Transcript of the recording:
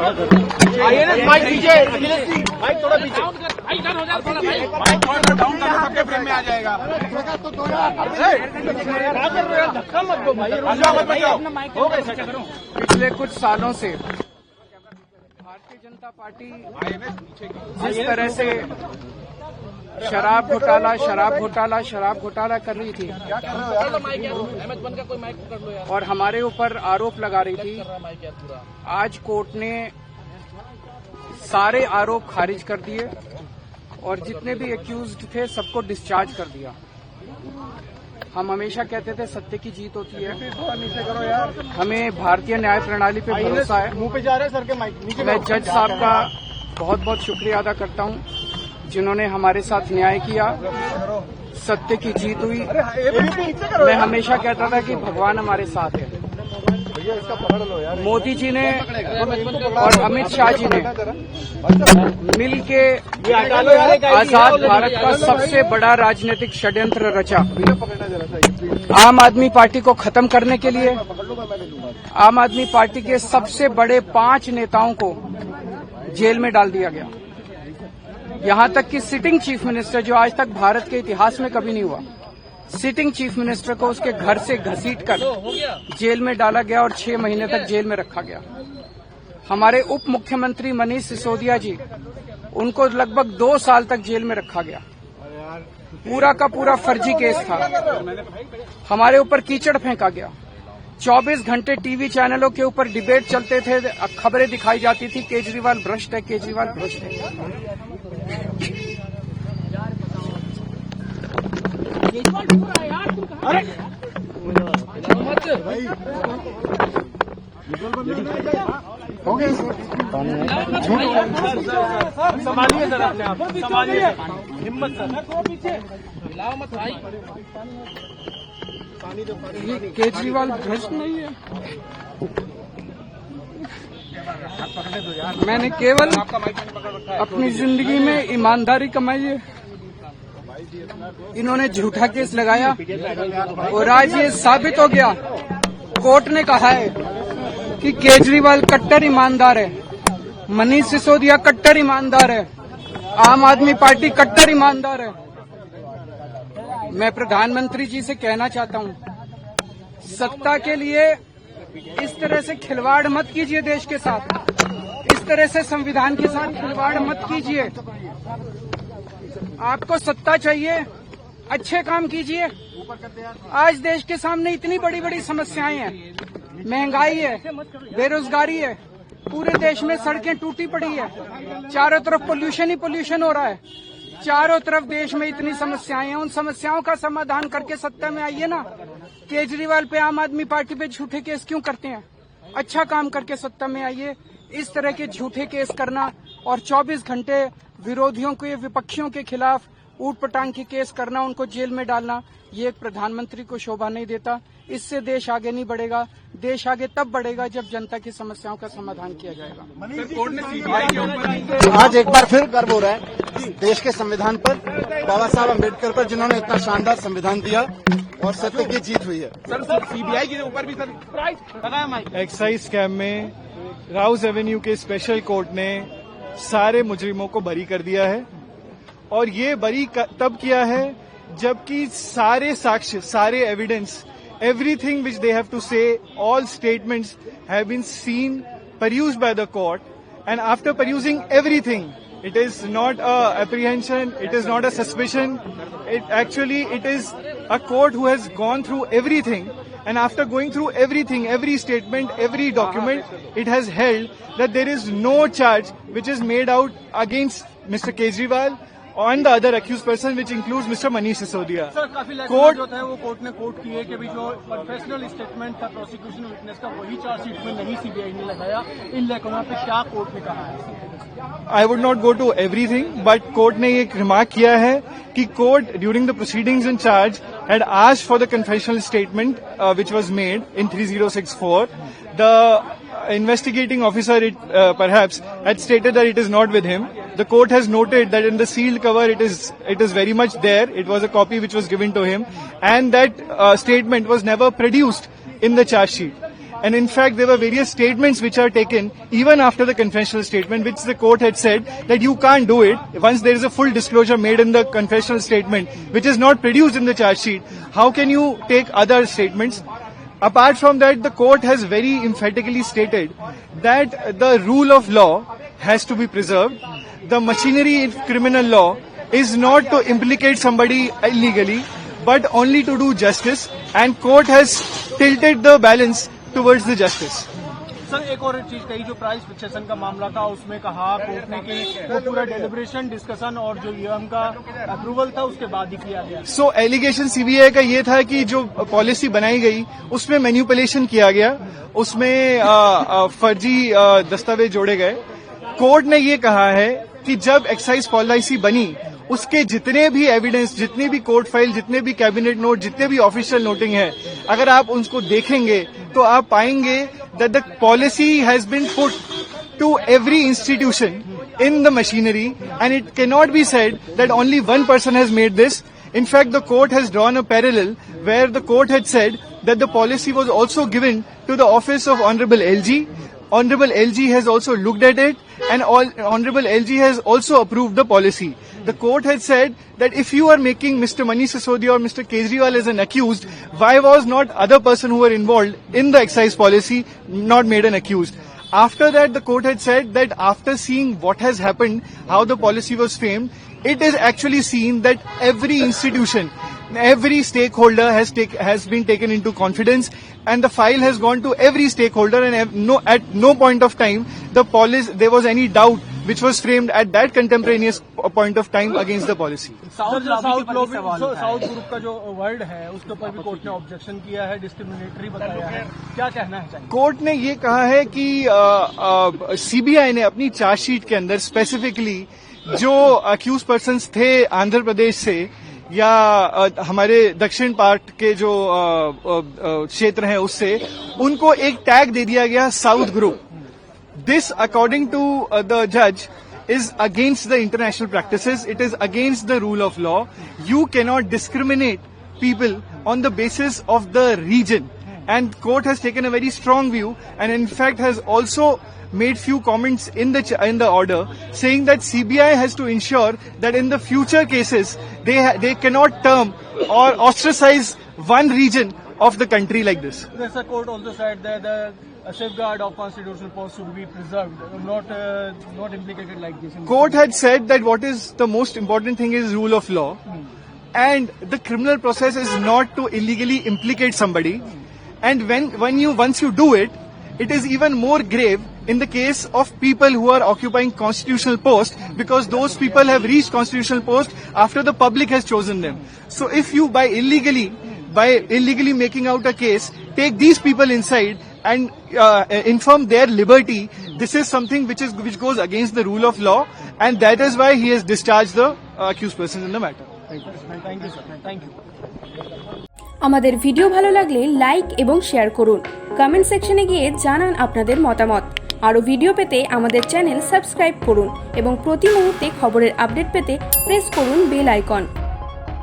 आइए ना माइक पीछे, माइक थोड़ा पीछे, माइक थोड़ा डाउन करना, सबके फ्रेम में आ जाएगा। धक्का मत दो भाई, पिछले कुछ सालों से भारतीय जनता पार्टी जिस तरह से शराब घोटाला कर रही थी और हमारे ऊपर आरोप लगा रही थी, आज कोर्ट ने सारे आरोप खारिज कर दिए और जितने भी एक्यूज्ड थे सबको डिस्चार्ज कर दिया। हम हमेशा कहते थे सत्य की जीत होती है, हमें भारतीय न्याय प्रणाली पे भरोसा है। मुंह पे जा रहे हैं सर के माइक। मैं जज साहब का बहुत बहुत शुक्रिया अदा करता हूं जिन्होंने हमारे साथ न्याय किया, सत्य की जीत हुई। मैं हमेशा कहता था कि भगवान हमारे साथ है। मोदी जी ने और अमित शाह जी ने मिल के आजाद भारत का सबसे बड़ा राजनीतिक षड्यंत्र रचा। आम आदमी पार्टी को खत्म करने के लिए आम आदमी पार्टी के सबसे बड़े 5 नेताओं को जेल में डाल दिया गया। यहां तक कि सिटिंग चीफ मिनिस्टर, जो आज तक भारत के इतिहास में कभी नहीं हुआ, सिटिंग चीफ मिनिस्टर को उसके घर से घसीटकर जेल में डाला गया और 6 महीने तक जेल में रखा गया। हमारे उप मुख्यमंत्री मनीष सिसोदिया जी, उनको लगभग 2 साल तक जेल में रखा गया। पूरा का पूरा फर्जी केस था। हमारे ऊपर कीचड़ फेंका गया। 24 घंटे टीवी चैनलों के ऊपर डिबेट चलते थे, खबरें दिखाई जाती थी केजरीवाल भ्रष्ट है, केजरीवाल भ्रष्ट है। अरे हो गया संभालिए सर, अपने आप संभालिए, हिम्मत सर, हिलाओ मत भाई। ये केजरीवाल भ्रष्ट नहीं है। मैंने केवल अपनी जिंदगी में ईमानदारी कमाई है। इन्होंने झूठा केस लगाया और आज ये साबित हो गया। कोर्ट ने कहा है कि केजरीवाल कट्टर ईमानदार है, मनीष सिसोदिया कट्टर ईमानदार है, आम आदमी पार्टी कट्टर ईमानदार है। मैं प्रधानमंत्री जी से कहना चाहता हूं, सत्ता के लिए इस तरह से खिलवाड़ मत कीजिए देश के साथ, इस तरह से संविधान के साथ खिलवाड़ मत कीजिए। आपको सत्ता चाहिए, अच्छे काम कीजिए। आज देश के सामने इतनी बड़ी बड़ी समस्याएं हैं, महंगाई है, बेरोजगारी है, पूरे देश में सड़कें टूटी पड़ी है, चारों तरफ पोल्यूशन ही पोल्यूशन हो रहा है, चारों तरफ देश में इतनी समस्याएं हैं। उन समस्याओं का समाधान करके सत्ता में आइए ना। केजरीवाल पे, आम आदमी पार्टी पे झूठे केस क्यों करते हैं? अच्छा काम करके सत्ता में आइए। इस तरह के झूठे केस करना और 24 घंटे विरोधियों के, विपक्षियों के खिलाफ ऊट पटांग के केस करना, उनको जेल में डालना, ये एक प्रधानमंत्री को शोभा नहीं देता। इससे देश आगे नहीं बढ़ेगा। देश आगे तब बढ़ेगा जब जनता की समस्याओं का समाधान किया जाएगा। आज एक बार फिर गर्व हो रहा है देश के संविधान पर, बाबा साहब अम्बेडकर पर, जिन्होंने इतना शानदार संविधान दिया और सत्य की जीत हुई है। सर सीबीआई के ऊपर भी सर एक्साइज स्कैम में राउस एवेन्यू के स्पेशल कोर्ट ने सारे मुजरिमों को बरी कर दिया है और ये बरी तब किया है जबकि सारे साक्ष्य, सारे evidence, everything which they have to say, all statements have been seen, perused by the court, and after perusing everything, it is not a apprehension, it is not a suspicion, it is a court who has gone through everything, and after going through everything, every statement, every document, it has held that there is no charge which is made out against Mr. Kejriwal and the other accused person, which includes Mr. Manish Sisodia. Sir काफी court जो है वो court ने court की है कि भी जो प्रोफेशनल स्टेटमेंट था प्रोसिक्यूशन विटनेस का, वही चार्जशीट में नहीं सीबीआई ने लगाया। इन लेखों पे क्या कोर्ट ने कहा है? I would not go to everything, but court ने एक रिमार्क किया है कि court during the proceedings in charge had asked for the confessional statement which was made in 3064. The investigating officer perhaps had stated that it is not with him. The court has noted that in the sealed cover it is very much there. It was a copy which was given to him, and that statement was never produced in the charge sheet. And in fact, there were various statements which are taken even after the confessional statement, which the court had said that you can't do it. Once there is a full disclosure made in the confessional statement, which is not produced in the charge sheet, how can you take other statements? Apart from that, the court has very emphatically stated that the rule of law has to be preserved. The machinery in criminal law is not to implicate somebody illegally, but only to do justice, and court has tilted the balance towards the justice. Sir एक और चीज कही, जो price fixation का मामला था उसमें कहा कोर्ट ने कि वो पूरा डेलिब्रेशन, डिस्कशन और जो ईएम का अप्रूवल था उसके बाद ही किया गया। सो एलिगेशन सीबीआई का ये था कि जो पॉलिसी बनाई गई उसमें मैनिपुलेशन किया गया, उसमें फर्जी दस्तावेज जोड़े गए। कोर्ट ने ये कहा है कि जब एक्साइज पॉलिसी बनी उसके जितने भी एविडेंस, जितनी भी कोर्ट फाइल, जितने भी कैबिनेट नोट, जितने भी ऑफिशियल नोटिंग है, अगर आप उनको देखेंगे तो आप पाएंगे that the policy has been put to every institution in the machinery, and it cannot be said that only one person has made this. In fact, the court has drawn a parallel where the court had said that the policy was also given to the office of Honorable LG. Honorable LG has also looked at it, and Honorable LG has also approved the policy. The court had said that if you are making Mr. Manish Sisodia or Mr. Kejriwal as an accused, why was not other person who were involved in the excise policy not made an accused? After that, the court had said that after seeing what has happened, how the policy was framed, it is actually seen that every institution, every stakeholder has been taken into confidence, and the file has gone to every stakeholder, and at no point of time there was any doubt which was framed at that contemporaneous point of time against the policy. South group का जो word है उसके ऊपर भी court ने objection किया है, discriminatory बताया है, क्या कहना है चाहिए? कोर्ट ने ये कहा है कि सीबीआई ने अपनी चार्जशीट के अंदर स्पेसिफिकली जो अक्यूज पर्सन्स थे आंध्र प्रदेश से या हमारे दक्षिण पार्ट के जो क्षेत्र हैं उससे, उनको एक टैग दे दिया गया south group. This, according to the judge, is against the international practices. It is against the rule of law. You cannot discriminate people on the basis of the region. And court has taken a very strong view, and in fact has also made few comments in the order saying that CBI has to ensure that in the future cases they cannot term or ostracize one region of the country like this. The court also said that the safeguard of constitutional post should be preserved, not implicated like this. Court had said that what is the most important thing is rule of law, and the criminal process is not to illegally implicate somebody. And once you do it, it is even more grave in the case of people who are occupying constitutional posts, because those people have reached constitutional posts after the public has chosen them. So if you by illegally making out a case, take these people inside and inform their liberty, this is something which goes against the rule of law, and that is why he has discharged the accused persons in the matter. Thank you, sir. Thank you. আমাদের video ভালো লাগলে like এবং share করুন, comment সেকশনে গিয়ে জানান আপনাদের মতামত। আরও ভিডিও পেতে আমাদের চ্যানেল সাবস্ক্রাইব করুন এবং প্রতি মুহূর্তে খবরের আপডেট পেতে প্রেস করুন বেল আইকন।